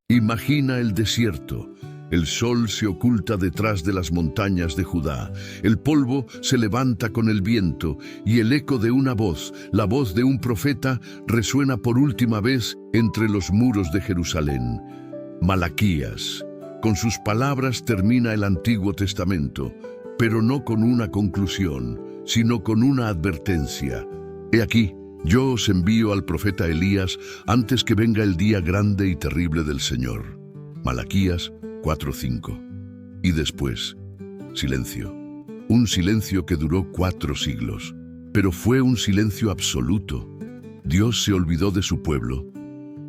Imagina el desierto. El sol se oculta detrás de las montañas de Judá. El polvo se levanta con el viento y el eco de una voz, la voz de un profeta, resuena por última vez entre los muros de Jerusalén. Malaquías. Con sus palabras termina el Antiguo Testamento, pero no con una conclusión, sino con una advertencia. He aquí, yo os envío al profeta Elías antes que venga el día grande y terrible del Señor. Malaquías 4:5. Y después, silencio. Un silencio que duró 4 siglos, pero fue un silencio absoluto. Dios se olvidó de su pueblo.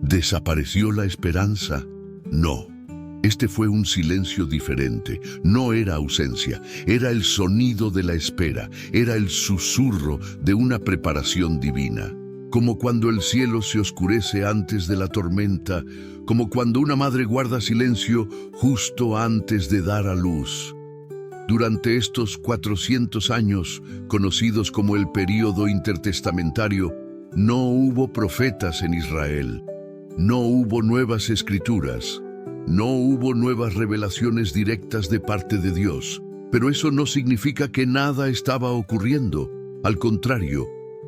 ¿Desapareció la esperanza? No. Este fue un silencio diferente. No era ausencia, era el sonido de la espera, era el susurro de una preparación divina. Como cuando el cielo se oscurece antes de la tormenta, como cuando una madre guarda silencio justo antes de dar a luz. Durante estos 400 años, conocidos como el período intertestamentario, no hubo profetas en Israel, no hubo nuevas escrituras, no hubo nuevas revelaciones directas de parte de Dios, pero eso no significa que nada estaba ocurriendo. Al contrario,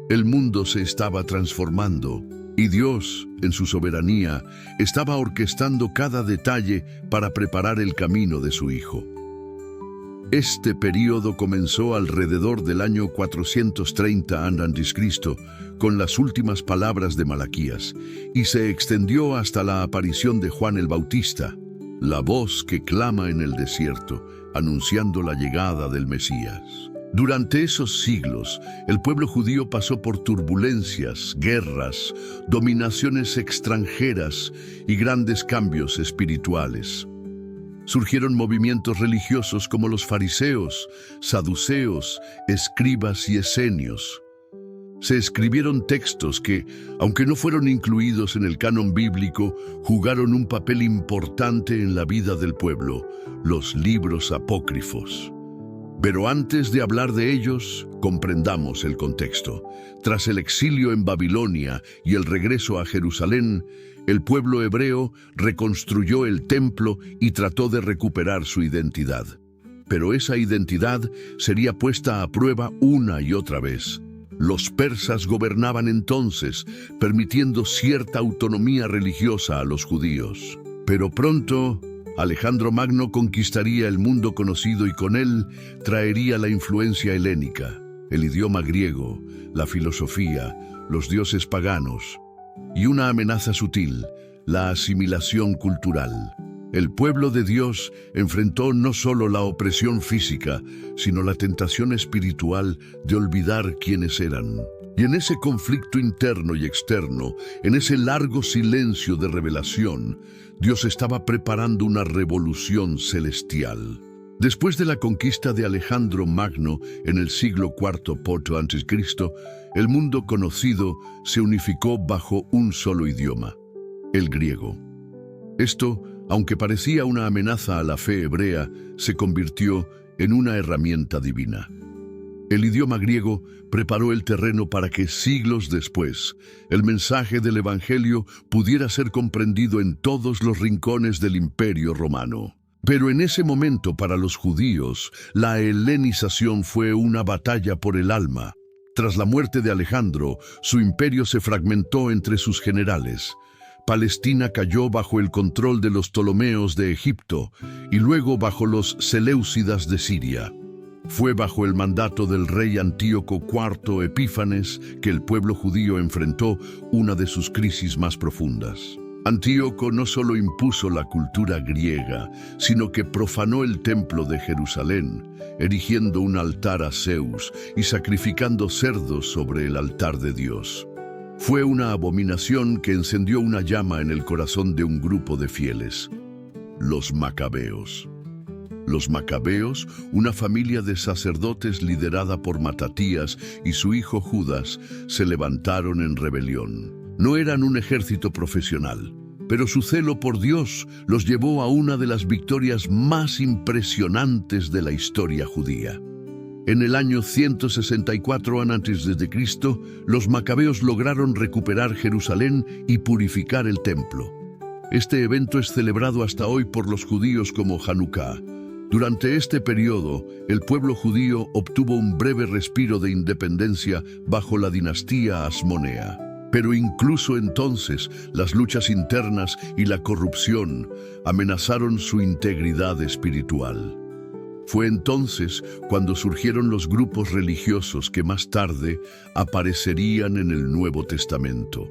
el mundo se estaba transformando y Dios, en su soberanía, estaba orquestando cada detalle para preparar el camino de su Hijo. Este período comenzó alrededor del año 430 a.C., con las últimas palabras de Malaquías, y se extendió hasta la aparición de Juan el Bautista, la voz que clama en el desierto, anunciando la llegada del Mesías. Durante esos siglos, el pueblo judío pasó por turbulencias, guerras, dominaciones extranjeras y grandes cambios espirituales. Surgieron movimientos religiosos como los fariseos, saduceos, escribas y esenios. Se escribieron textos que, aunque no fueron incluidos en el canon bíblico, jugaron un papel importante en la vida del pueblo, los libros apócrifos. Pero antes de hablar de ellos, comprendamos el contexto. Tras el exilio en Babilonia y el regreso a Jerusalén, el pueblo hebreo reconstruyó el templo y trató de recuperar su identidad. Pero esa identidad sería puesta a prueba una y otra vez. Los persas gobernaban entonces, permitiendo cierta autonomía religiosa a los judíos. Pero pronto, Alejandro Magno conquistaría el mundo conocido y con él traería la influencia helénica, el idioma griego, la filosofía, los dioses paganos y una amenaza sutil, la asimilación cultural. El pueblo de Dios enfrentó no solo la opresión física, sino la tentación espiritual de olvidar quiénes eran. Y en ese conflicto interno y externo, en ese largo silencio de revelación, Dios estaba preparando una revolución celestial. Después de la conquista de Alejandro Magno en el siglo IV p.a.C., el mundo conocido se unificó bajo un solo idioma, el griego. Esto, aunque parecía una amenaza a la fe hebrea, se convirtió en una herramienta divina. El idioma griego preparó el terreno para que siglos después el mensaje del Evangelio pudiera ser comprendido en todos los rincones del Imperio Romano. Pero en ese momento para los judíos, la helenización fue una batalla por el alma. Tras la muerte de Alejandro, su imperio se fragmentó entre sus generales. Palestina cayó bajo el control de los Ptolomeos de Egipto y luego bajo los Seleucidas de Siria. Fue bajo el mandato del rey Antíoco IV Epífanes que el pueblo judío enfrentó una de sus crisis más profundas. Antíoco no solo impuso la cultura griega, sino que profanó el templo de Jerusalén, erigiendo un altar a Zeus y sacrificando cerdos sobre el altar de Dios. Fue una abominación que encendió una llama en el corazón de un grupo de fieles, los Macabeos. Los Macabeos, una familia de sacerdotes liderada por Matatías y su hijo Judas, se levantaron en rebelión. No eran un ejército profesional, pero su celo por Dios los llevó a una de las victorias más impresionantes de la historia judía. En el año 164 a.C., los Macabeos lograron recuperar Jerusalén y purificar el templo. Este evento es celebrado hasta hoy por los judíos como Hanukkah. Durante este periodo, el pueblo judío obtuvo un breve respiro de independencia bajo la dinastía Hasmonea. Pero incluso entonces, las luchas internas y la corrupción amenazaron su integridad espiritual. Fue entonces cuando surgieron los grupos religiosos que más tarde aparecerían en el Nuevo Testamento.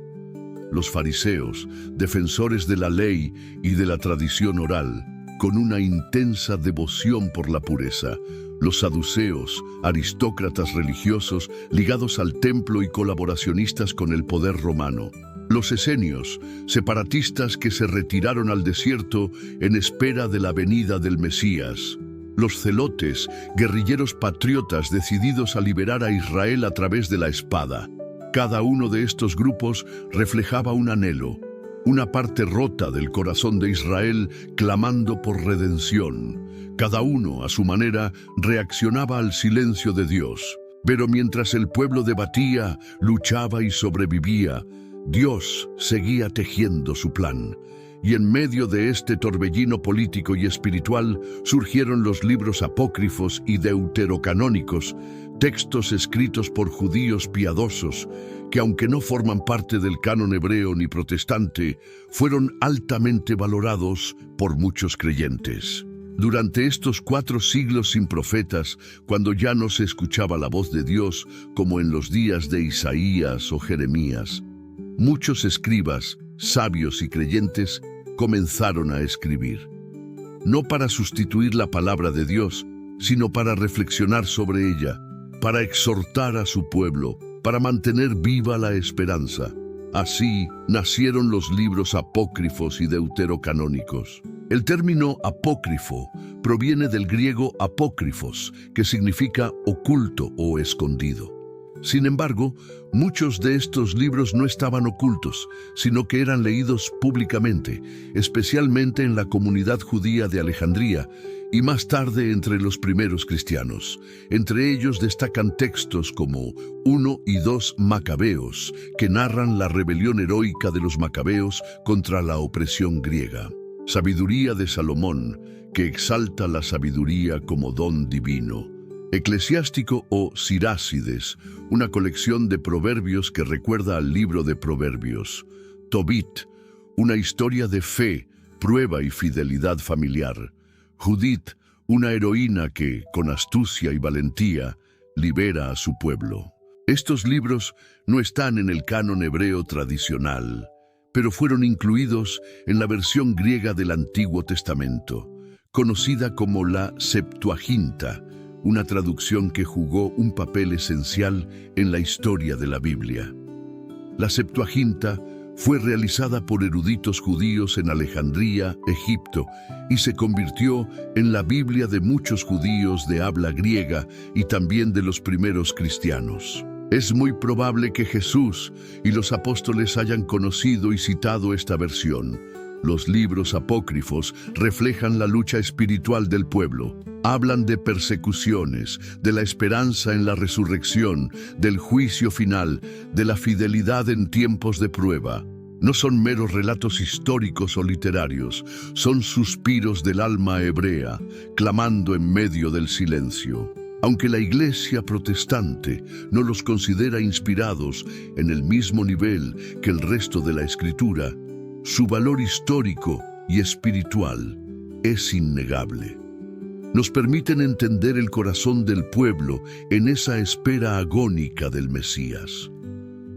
Los fariseos, defensores de la ley y de la tradición oral, con una intensa devoción por la pureza. Los saduceos, aristócratas religiosos ligados al templo y colaboracionistas con el poder romano. Los esenios, separatistas que se retiraron al desierto en espera de la venida del Mesías. Los celotes, guerrilleros patriotas decididos a liberar a Israel a través de la espada. Cada uno de estos grupos reflejaba un anhelo, una parte rota del corazón de Israel clamando por redención. Cada uno, a su manera, reaccionaba al silencio de Dios. Pero mientras el pueblo debatía, luchaba y sobrevivía, Dios seguía tejiendo su plan. Y en medio de este torbellino político y espiritual surgieron los libros apócrifos y deuterocanónicos, textos escritos por judíos piadosos, que aunque no forman parte del canon hebreo ni protestante, fueron altamente valorados por muchos creyentes. Durante estos 4 siglos sin profetas, cuando ya no se escuchaba la voz de Dios como en los días de Isaías o Jeremías, muchos escribas, sabios y creyentes comenzaron a escribir. No para sustituir la palabra de Dios, sino para reflexionar sobre ella, para exhortar a su pueblo, para mantener viva la esperanza. Así nacieron los libros apócrifos y deuterocanónicos. El término apócrifo proviene del griego apócrifos, que significa oculto o escondido. Sin embargo, muchos de estos libros no estaban ocultos, sino que eran leídos públicamente, especialmente en la comunidad judía de Alejandría y más tarde entre los primeros cristianos. Entre ellos destacan textos como 1 y 2 Macabeos, que narran la rebelión heroica de los macabeos contra la opresión griega. Sabiduría de Salomón, que exalta la sabiduría como don divino. Eclesiástico o Sirácides, una colección de proverbios que recuerda al libro de Proverbios. Tobit, una historia de fe, prueba y fidelidad familiar. Judith, una heroína que, con astucia y valentía, libera a su pueblo. Estos libros no están en el canon hebreo tradicional, pero fueron incluidos en la versión griega del Antiguo Testamento, conocida como la Septuaginta, una traducción que jugó un papel esencial en la historia de la Biblia. La Septuaginta fue realizada por eruditos judíos en Alejandría, Egipto, y se convirtió en la Biblia de muchos judíos de habla griega y también de los primeros cristianos. Es muy probable que Jesús y los apóstoles hayan conocido y citado esta versión. Los libros apócrifos reflejan la lucha espiritual del pueblo. Hablan de persecuciones, de la esperanza en la resurrección, del juicio final, de la fidelidad en tiempos de prueba. No son meros relatos históricos o literarios, son suspiros del alma hebrea, clamando en medio del silencio. Aunque la Iglesia protestante no los considera inspirados en el mismo nivel que el resto de la Escritura, su valor histórico y espiritual es innegable. Nos permiten entender el corazón del pueblo en esa espera agónica del Mesías.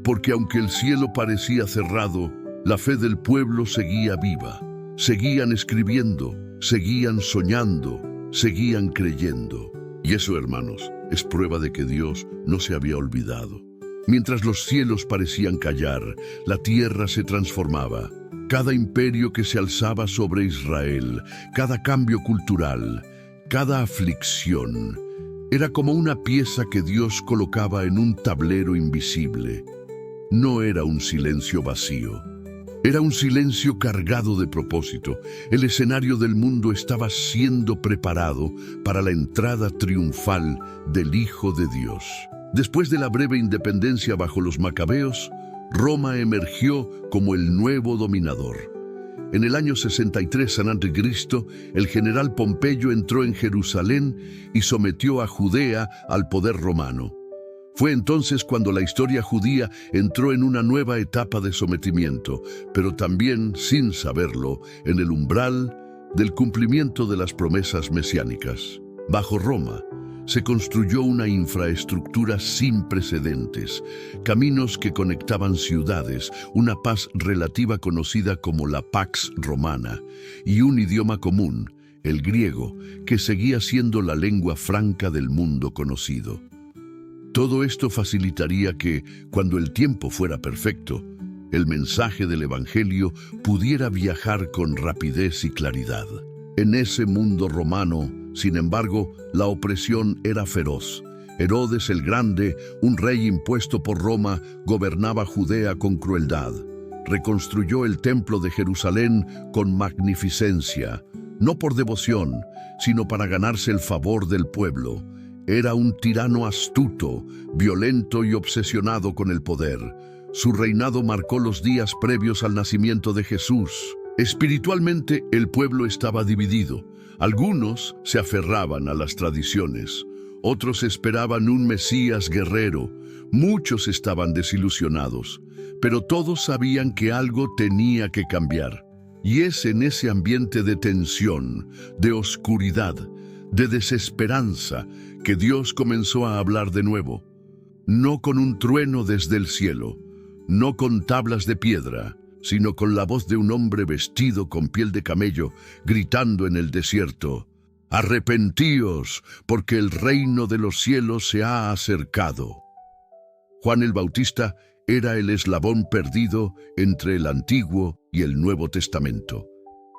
Porque aunque el cielo parecía cerrado, la fe del pueblo seguía viva. Seguían escribiendo, seguían soñando, seguían creyendo. Y eso, hermanos, es prueba de que Dios no se había olvidado. Mientras los cielos parecían callar, la tierra se transformaba. Cada imperio que se alzaba sobre Israel, cada cambio cultural, cada aflicción, era como una pieza que Dios colocaba en un tablero invisible. No era un silencio vacío. Era un silencio cargado de propósito. El escenario del mundo estaba siendo preparado para la entrada triunfal del Hijo de Dios. Después de la breve independencia bajo los macabeos, Roma emergió como el nuevo dominador. En el año 63 a.C., el general Pompeyo entró en Jerusalén y sometió a Judea al poder romano. Fue entonces cuando la historia judía entró en una nueva etapa de sometimiento, pero también, sin saberlo, en el umbral del cumplimiento de las promesas mesiánicas. Bajo Roma, se construyó una infraestructura sin precedentes, caminos que conectaban ciudades, una paz relativa conocida como la Pax Romana, y un idioma común, el griego, que seguía siendo la lengua franca del mundo conocido. Todo esto facilitaría que, cuando el tiempo fuera perfecto, el mensaje del Evangelio pudiera viajar con rapidez y claridad. En ese mundo romano, sin embargo, la opresión era feroz. Herodes el Grande, un rey impuesto por Roma, gobernaba Judea con crueldad. Reconstruyó el templo de Jerusalén con magnificencia, no por devoción, sino para ganarse el favor del pueblo. Era un tirano astuto, violento y obsesionado con el poder. Su reinado marcó los días previos al nacimiento de Jesús. Espiritualmente, el pueblo estaba dividido. Algunos se aferraban a las tradiciones, otros esperaban un Mesías guerrero, muchos estaban desilusionados, pero todos sabían que algo tenía que cambiar. Y es en ese ambiente de tensión, de oscuridad, de desesperanza, que Dios comenzó a hablar de nuevo. No con un trueno desde el cielo, no con tablas de piedra, sino con la voz de un hombre vestido con piel de camello, gritando en el desierto: «Arrepentíos, porque el reino de los cielos se ha acercado». Juan el Bautista era el eslabón perdido entre el Antiguo y el Nuevo Testamento.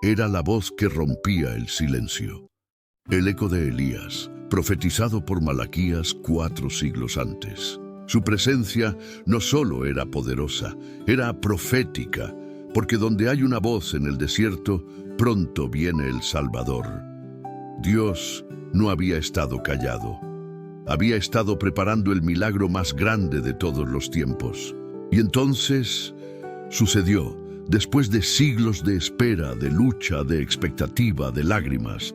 Era la voz que rompía el silencio. El eco de Elías, profetizado por Malaquías 4 siglos antes. Su presencia no solo era poderosa, era profética, porque donde hay una voz en el desierto, pronto viene el Salvador. Dios no había estado callado. Había estado preparando el milagro más grande de todos los tiempos. Y entonces sucedió, después de siglos de espera, de lucha, de expectativa, de lágrimas.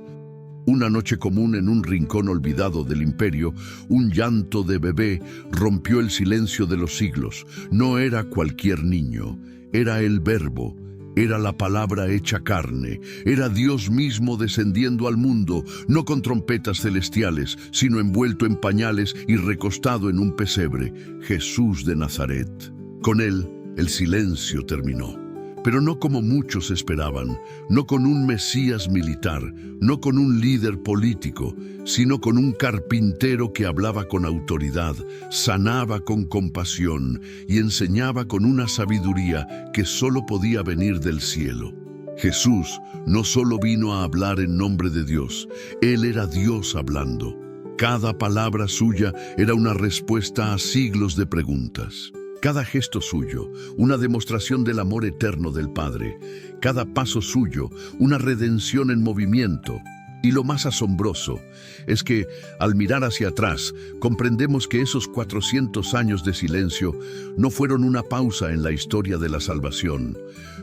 Una noche común en un rincón olvidado del imperio, un llanto de bebé rompió el silencio de los siglos. No era cualquier niño, era el Verbo, era la palabra hecha carne, era Dios mismo descendiendo al mundo, no con trompetas celestiales, sino envuelto en pañales y recostado en un pesebre, Jesús de Nazaret. Con él, el silencio terminó. Pero no como muchos esperaban, no con un Mesías militar, no con un líder político, sino con un carpintero que hablaba con autoridad, sanaba con compasión y enseñaba con una sabiduría que solo podía venir del cielo. Jesús no solo vino a hablar en nombre de Dios, Él era Dios hablando. Cada palabra suya era una respuesta a siglos de preguntas. Cada gesto suyo, una demostración del amor eterno del Padre. Cada paso suyo, una redención en movimiento. Y lo más asombroso es que, al mirar hacia atrás, comprendemos que esos 400 años de silencio no fueron una pausa en la historia de la salvación.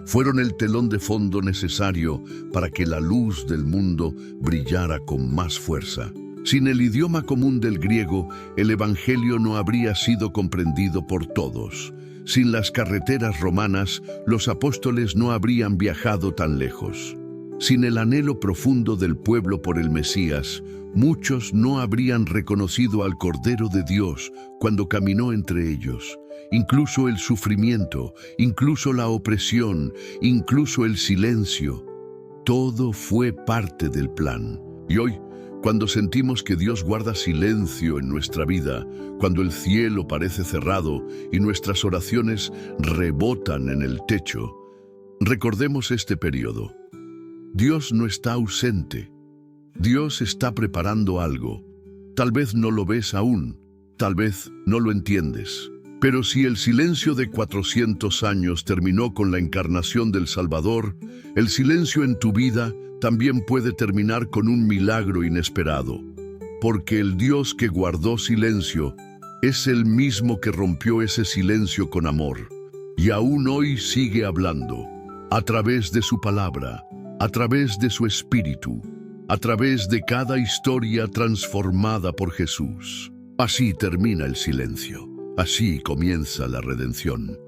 Fueron el telón de fondo necesario para que la luz del mundo brillara con más fuerza. Sin el idioma común del griego, el Evangelio no habría sido comprendido por todos. Sin las carreteras romanas, los apóstoles no habrían viajado tan lejos. Sin el anhelo profundo del pueblo por el Mesías, muchos no habrían reconocido al Cordero de Dios cuando caminó entre ellos. Incluso el sufrimiento, incluso la opresión, incluso el silencio, todo fue parte del plan. Y hoy, cuando sentimos que Dios guarda silencio en nuestra vida, cuando el cielo parece cerrado y nuestras oraciones rebotan en el techo, recordemos este periodo. Dios no está ausente. Dios está preparando algo. Tal vez no lo ves aún, tal vez no lo entiendes. Pero si el silencio de 400 años terminó con la encarnación del Salvador, el silencio en tu vida también puede terminar con un milagro inesperado, porque el Dios que guardó silencio es el mismo que rompió ese silencio con amor, y aún hoy sigue hablando. a través de su palabra, a través de su espíritu, a través de cada historia transformada por Jesús. Así termina el silencio, así comienza la redención.